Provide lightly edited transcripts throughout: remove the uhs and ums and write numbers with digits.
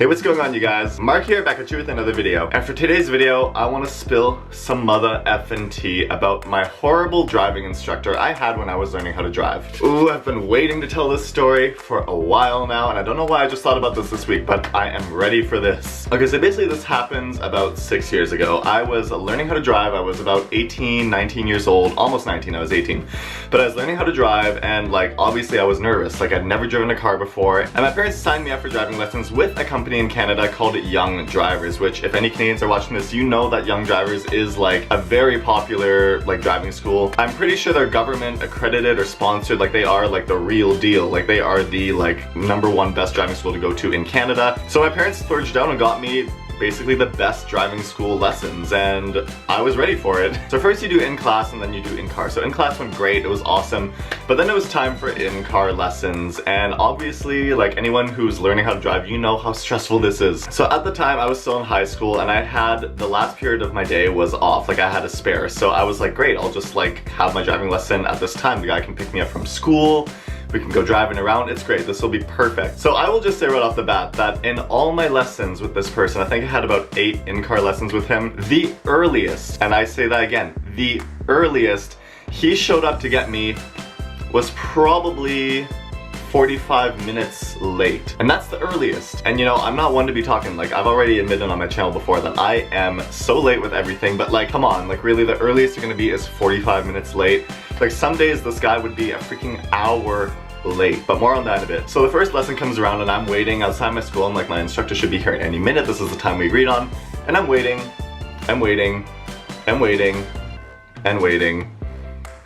Hey, what's going on, you guys? Mark here, back at you with another video. And for today's video, I want to spill some mother effing tea about my horrible driving instructor I had when I was learning how to drive. Ooh, I've been waiting to tell this story for a while now, and I don't know why I just thought about this week, but I am ready for this. Okay, so basically this happens about 6 years ago. I was learning how to drive. I was about 18, 19 years old, almost 19, I was 18. But I was learning how to drive, and like, obviously I was nervous. Like, I'd never driven a car before, and my parents signed me up for driving lessons with a company in Canada called Young Drivers, which if any Canadians are watching this, you know that Young Drivers is like a very popular like driving school. I'm pretty sure they're government accredited or sponsored. Like, they are like the real deal. Like, they are the like #1 best driving school to go to in Canada. So my parents splurged down and got me basically the best driving school lessons, and I was ready for it. So first you do in-class and then you do in-car. So in-class went great, it was awesome, but then it was time for in-car lessons, and obviously, like anyone who's learning how to drive, you know how stressful this is. So at the time I was still in high school, and I had the last period of my day was off, like I had a spare. So I was like, great, I'll just like have my driving lesson at this time. The guy can pick me up from school, we can go driving around, it's great, this will be perfect. So I will just say right off the bat that in all my lessons with this person, I think I had about 8 in-car lessons with him, the earliest, and I say that again, the earliest he showed up to get me was probably 45 minutes late. And that's the earliest. And you know, I'm not one to be talking, like I've already admitted on my channel before that I am so late with everything, but like, come on, like really the earliest you're gonna be is 45 minutes late. Like some days this guy would be a freaking hour late, but more on that in a bit. So the first lesson comes around and I'm waiting outside my school. I'm like, my instructor should be here any minute. This is the time we agreed on. And I'm waiting, and waiting, and waiting, and waiting,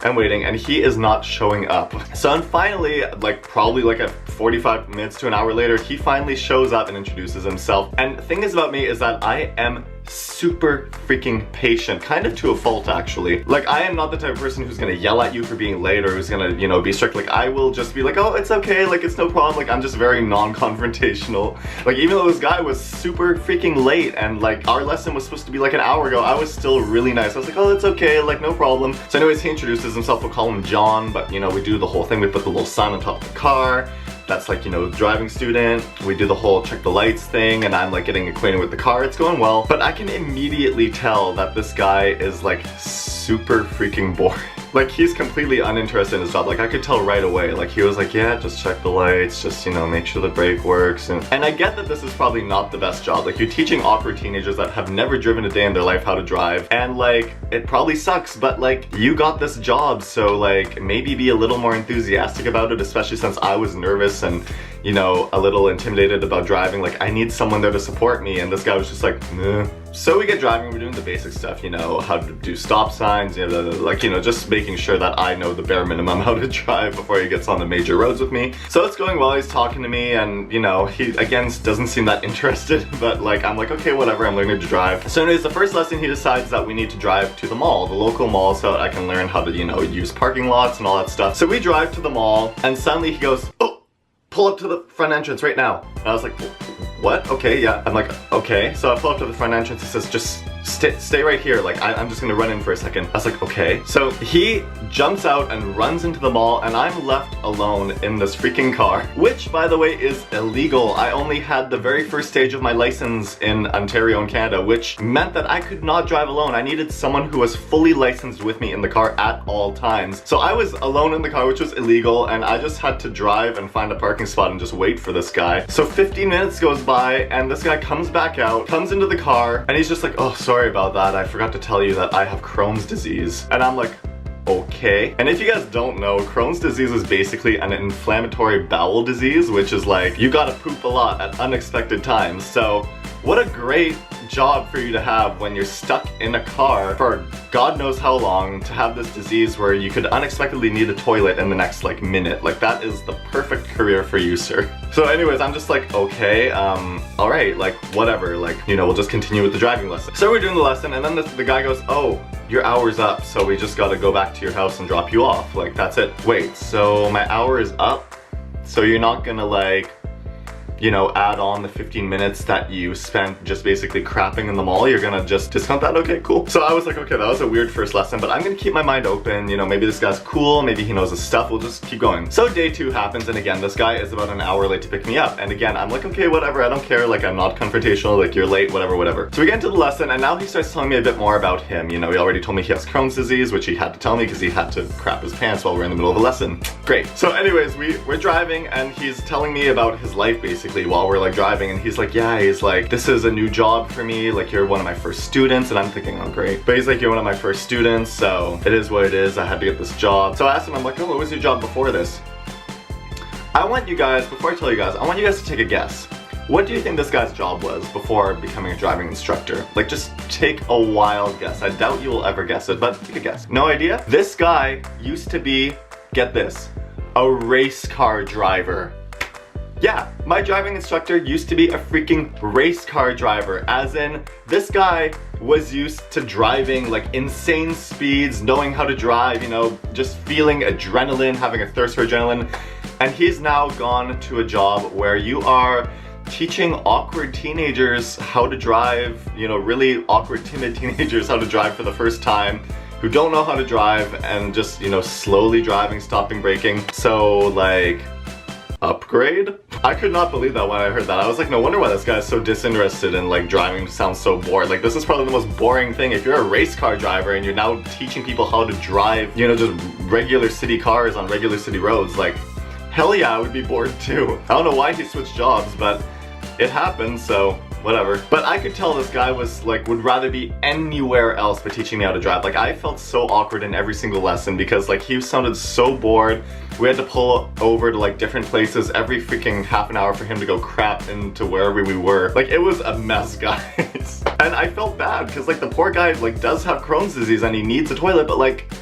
and waiting, and he is not showing up. So I'm finally, like probably like a 45 minutes to an hour later, he finally shows up and introduces himself. And the thing is about me is that I am super freaking patient, kind of to a fault actually. Like, I am not the type of person who's gonna yell at you for being late or who's gonna, you know, be strict. Like, I will just be like, oh, it's okay, like it's no problem. Like, I'm just very non-confrontational. Like, even though this guy was super freaking late and like our lesson was supposed to be like an hour ago, I was still really nice. I was like, oh, it's okay, like no problem. So anyways, he introduces himself. We'll call him John, but you know, we do the whole thing. We put the little sign on top of the car. That's like, you know, driving student. We do the whole check the lights thing, and I'm like getting acquainted with the car. It's going well, but I can immediately tell that this guy is like super freaking boring. Like, he's completely uninterested in his job. Like, I could tell right away. Like, he was like, yeah, just check the lights, just, you know, make sure the brake works. And I get that this is probably not the best job. Like, you're teaching awkward teenagers that have never driven a day in their life how to drive. And like, it probably sucks, but like, you got this job, so like, maybe be a little more enthusiastic about it, especially since I was nervous and, you know, a little intimidated about driving. Like, I need someone there to support me, and this guy was just like, nah. So we get driving, we're doing the basic stuff, you know, how to do stop signs, you know, like, you know, just making sure that I know the bare minimum how to drive before he gets on the major roads with me. So it's going well, he's talking to me, and you know, he again doesn't seem that interested, but like, I'm like, okay, whatever, I'm learning to drive. So anyways, the first lesson he decides that we need to drive to the mall, the local mall, so that I can learn how to, you know, use parking lots and all that stuff. So we drive to the mall, and suddenly he goes, oh, pull up to the front entrance right now. And I was like, what? Okay, yeah. I'm like, okay. So I pull up to the front entrance. He says, just stay right here. Like, I'm just gonna run in for a second. I was like, okay. So he jumps out and runs into the mall, and I'm left alone in this freaking car, which, by the way, is illegal. I only had the very first stage of my license in Ontario and Canada, which meant that I could not drive alone. I needed someone who was fully licensed with me in the car at all times. So I was alone in the car, which was illegal, and I just had to drive and find a parking spot and just wait for this guy. So 15 minutes goes by, and this guy comes back out, comes into the car, and he's just like, oh, sorry about that. I forgot to tell you that I have Crohn's disease. And I'm like, okay. And if you guys don't know, Crohn's disease is basically an inflammatory bowel disease, which is like, you gotta poop a lot at unexpected times. So what a great job for you to have when you're stuck in a car for God knows how long, to have this disease where you could unexpectedly need a toilet in the next like minute. Like, that is the perfect career for you, sir. So anyways, I'm just like, okay, all right, like whatever, like, you know, we'll just continue with the driving lesson. So we're doing the lesson, and then the guy goes, oh, your hour's up, so we just gotta go back to your house and drop you off. Like, that's it. Wait, so my hour is up? So you're not gonna like you know, add on the 15 minutes that you spent just basically crapping in the mall, you're gonna just discount that? Okay, cool. So I was like, okay, that was a weird first lesson, but I'm gonna keep my mind open. You know, maybe this guy's cool, maybe he knows his stuff, we'll just keep going. So day 2 happens, and again, this guy is about an hour late to pick me up. And again, I'm like, okay, whatever, I don't care, like I'm not confrontational, like you're late, whatever, whatever. So we get into the lesson, and now he starts telling me a bit more about him. You know, he already told me he has Crohn's disease, which he had to tell me because he had to crap his pants while we're in the middle of a lesson. Great. So anyways, we're driving, and he's telling me about his life basically while we're like driving, and he's like, yeah, he's like, this is a new job for me, like you're one of my first students, and I'm thinking, oh great. But he's like, you're one of my first students, so it is what it is, I had to get this job. So I asked him, I'm like, oh, what was your job before this? I want you guys, before I tell you guys, I want you guys to take a guess. What do you think this guy's job was before becoming a driving instructor? Like, just take a wild guess. I doubt you will ever guess it, but take a guess. No idea? This guy used to be, get this, a race car driver. Yeah, my driving instructor used to be a freaking race car driver, as in, this guy was used to driving like insane speeds, knowing how to drive, you know, just feeling adrenaline, having a thirst for adrenaline. And he's now gone to a job where you are teaching awkward teenagers how to drive, you know, really awkward, timid teenagers how to drive for the first time, who don't know how to drive, and just, you know, slowly driving, stopping, braking. So like, upgrade? I could not believe that when I heard that. I was like, no wonder why this guy's so disinterested in like driving, sounds so bored. Like, this is probably the most boring thing. If you're a race car driver and you're now teaching people how to drive, you know, just regular city cars on regular city roads, like, hell yeah, I would be bored too. I don't know why he switched jobs, but it happened, so whatever. But I could tell this guy was like, would rather be anywhere else but teaching me how to drive. Like, I felt so awkward in every single lesson because like he sounded so bored. We had to pull over to like different places every freaking half an hour for him to go crap into wherever we were. Like, it was a mess, guys. And I felt bad because like the poor guy like does have Crohn's disease and he needs a toilet, but like,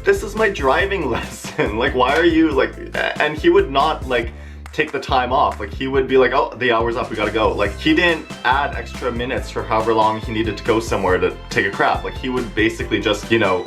this is my driving lesson. Like, why are you like, and he would not like take the time off. Like, he would be like, oh, the hour's up, we gotta go. Like, he didn't add extra minutes for however long he needed to go somewhere to take a crap. Like, he would basically just, you know,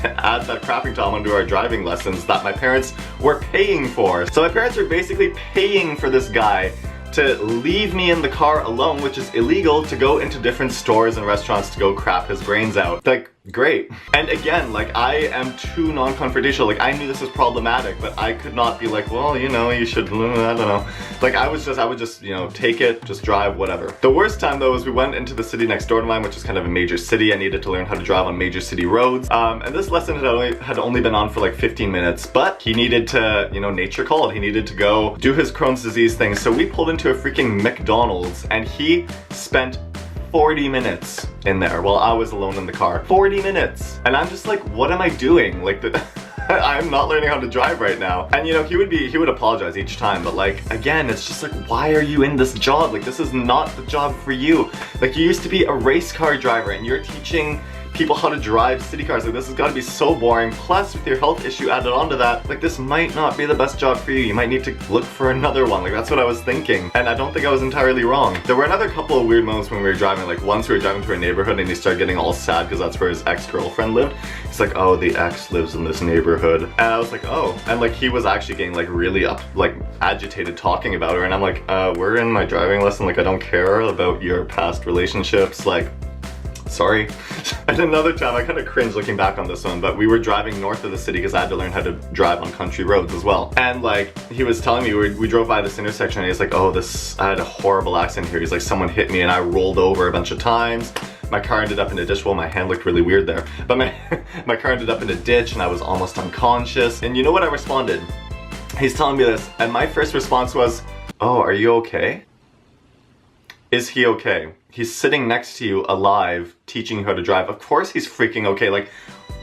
add that crapping time onto our driving lessons that my parents were paying for. So my parents were basically paying for this guy to leave me in the car alone, which is illegal, to go into different stores and restaurants to go crap his brains out. Like, great. And again, like, I am too non-confrontational. Like, I knew this was problematic, but I could not be like, well, you know, you should, I don't know. Like, I would just, you know, take it, just drive, whatever. The worst time though was we went into the city next door to mine, which is kind of a major city. I needed to learn how to drive on major city roads. And this lesson had only been on for like 15 minutes, but he needed to, you know, nature called. He needed to go do his Crohn's disease thing. So we pulled into a freaking McDonald's and he spent 40 minutes in there while I was alone in the car. 40 minutes. And I'm just like, what am I doing? Like, I'm not learning how to drive right now. And you know, he would apologize each time, but like, again, it's just like, why are you in this job? Like, this is not the job for you. Like, you used to be a race car driver and you're teaching people how to drive city cars. Like, this has got to be so boring. Plus, with your health issue added onto that, like, this might not be the best job for you. You might need to look for another one. Like, that's what I was thinking. And I don't think I was entirely wrong. There were another couple of weird moments when we were driving. Like, once we were driving through a neighborhood and he started getting all sad because that's where his ex-girlfriend lived. He's like, oh, the ex lives in this neighborhood. And I was like, oh. And like, he was actually getting like really agitated talking about her. And I'm like, we're in my driving lesson. Like, I don't care about your past relationships. Like, sorry. And another time, I kind of cringe looking back on this one, but we were driving north of the city because I had to learn how to drive on country roads as well. And like, he was telling me, we drove by this intersection and he's like, oh, I had a horrible accident here. He's like, someone hit me and I rolled over a bunch of times. My car ended up in a ditch. Well, my hand looked really weird there. But my car ended up in a ditch and I was almost unconscious. And you know what I responded? He's telling me this, and my first response was, oh, are you okay? Is he okay? He's sitting next to you alive, teaching you how to drive. Of course he's freaking okay. Like,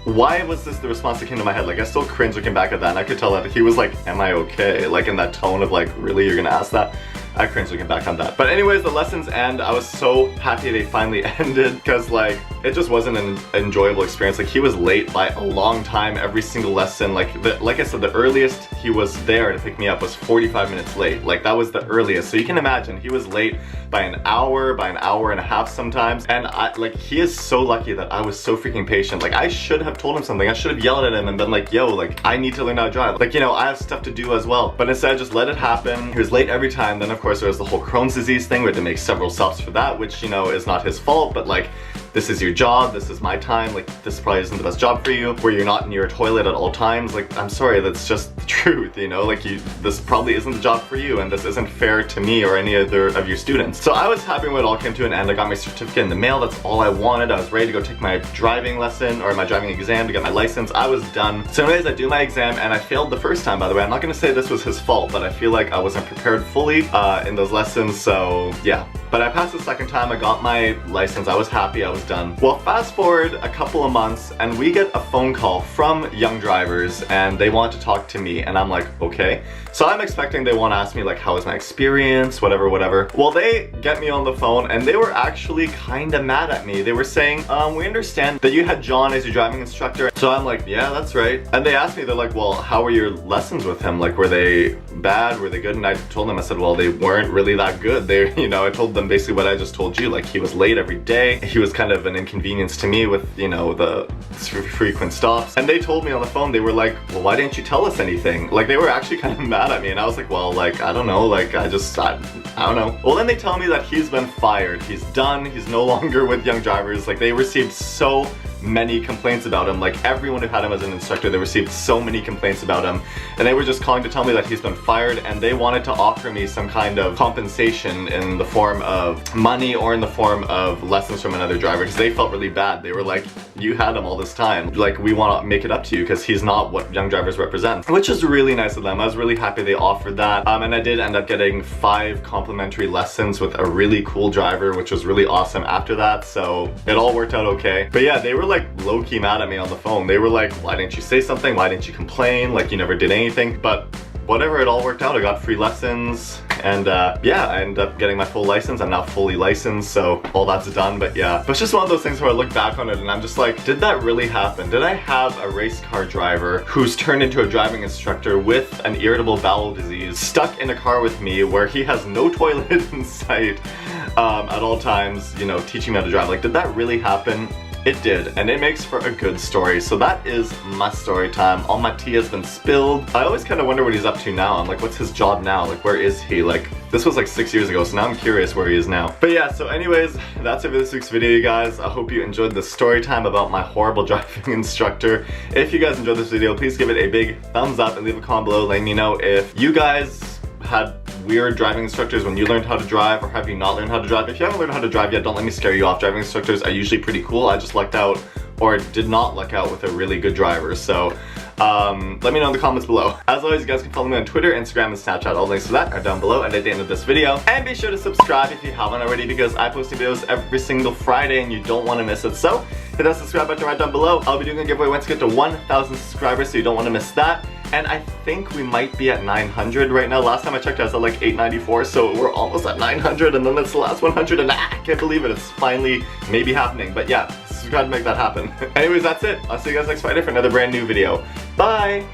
why was this the response that came to my head? Like, I still cringe looking back at that, and I could tell that he was like, am I okay? Like, in that tone of like, really, you're gonna ask that? I cringe looking back on that. But anyways, the lessons end. I was so happy they finally ended, because like, it just wasn't an enjoyable experience. Like, he was late by a long time every single lesson. Like I said, the earliest he was there to pick me up was 45 minutes late. Like, that was the earliest. So you can imagine, he was late by an hour and a half sometimes. And he is so lucky that I was so freaking patient. Like, I should have told him something. I should have yelled at him and been like, yo, like, I need to learn how to drive. Like, you know, I have stuff to do as well. But instead, I just let it happen. He was late every time. Then, of course, there was the whole Crohn's disease thing. We had to make several stops for that, which, you know, is not his fault, but like, this is your job, this is my time, like, this probably isn't the best job for you, where you're not near a toilet at all times. Like, I'm sorry, that's just the truth, you know? Like, this probably isn't the job for you, and this isn't fair to me or any other of your students. So I was happy when it all came to an end. I got my certificate in the mail, that's all I wanted. I was ready to go take my driving lesson, or my driving exam to get my license. I was done. So anyways, I do my exam, and I failed the first time, by the way. I'm not gonna say this was his fault, but I feel like I wasn't prepared fully in those lessons, so yeah. But I passed the second time, I got my license, I was happy, I was done. Well, fast forward a couple of months, and we get a phone call from Young Drivers, and they want to talk to me, and I'm like, okay. So I'm expecting they want to ask me, like, how was my experience, whatever. Well, they get me on the phone, and they were actually kind of mad at me. They were saying, we understand that you had John as your driving instructor. So I'm like, yeah, that's right. And they asked me, they're like, well, how were your lessons with him? Like, were they bad? Were they good? And I told them, I said, well, they weren't really that good. They, you know, I told them basically what I just told you. Like, he was late every day. He was kind of an inconvenience to me with, you know, the frequent stops. And they told me on the phone, they were like, well, why didn't you tell us anything? Like, they were actually kind of mad at me, and I was like, well, like, I don't know, like, I don't know. Well, then they tell me that he's been fired. He's done. He's no longer with Young Drivers. Like, they received so many complaints about him. Like, everyone who had him as an instructor, they received so many complaints about him, and they were just calling to tell me that he's been fired, and they wanted to offer me some kind of compensation in the form of money or in the form of lessons from another driver, because they felt really bad. They were like, you had him all this time, like, we want to make it up to you because he's not what Young Drivers represent, which is really nice of them. I was really happy they offered that, and I did end up getting 5 complimentary lessons with a really cool driver, which was really awesome after that, so it all worked out okay. But yeah, they were like low-key mad at me on the phone. They were like, why didn't you say something? Why didn't you complain? Like, you never did anything. But whatever, it all worked out. I got free lessons, and yeah, I ended up getting my full license. I'm now fully licensed, so all that's done. But yeah, but it's just one of those things where I look back on it and I'm just like, did that really happen? Did I have a race car driver who's turned into a driving instructor with an irritable bowel disease stuck in a car with me where he has no toilet in sight at all times, you know, teaching me how to drive? Like, did that really happen? It did, and it makes for a good story. So that is my story time. All my tea has been spilled. I always kind of wonder what he's up to now. I'm like, what's his job now? Like, where is he? Like, this was like 6 years ago, so now I'm curious where he is now. But yeah, so anyways, that's it for this week's video, you guys. I hope you enjoyed the story time about my horrible driving instructor. If you guys enjoyed this video, please give it a big thumbs up and leave a comment below letting me know if you guys had weird driving instructors when you learned how to drive, or have you not learned how to drive? If you haven't learned how to drive yet, don't let me scare you off. Driving instructors are usually pretty cool. I just lucked out, or did not luck out, with a really good driver. So let me know in the comments below. As always, you guys can follow me on Twitter, Instagram, and Snapchat. All links to that are down below and at the end of this video. And be sure to subscribe if you haven't already, because I post videos every single Friday and you don't want to miss it. So hit that subscribe button right down below. I'll be doing a giveaway once we get to 1,000 subscribers, so you don't want to miss that. And I think we might be at 900 right now. Last time I checked, I was at like 894, so we're almost at 900, and then that's the last 100, and I can't believe it. It's finally maybe happening. But yeah, subscribe to make that happen. Anyways, that's it. I'll see you guys next Friday for another brand new video. Bye!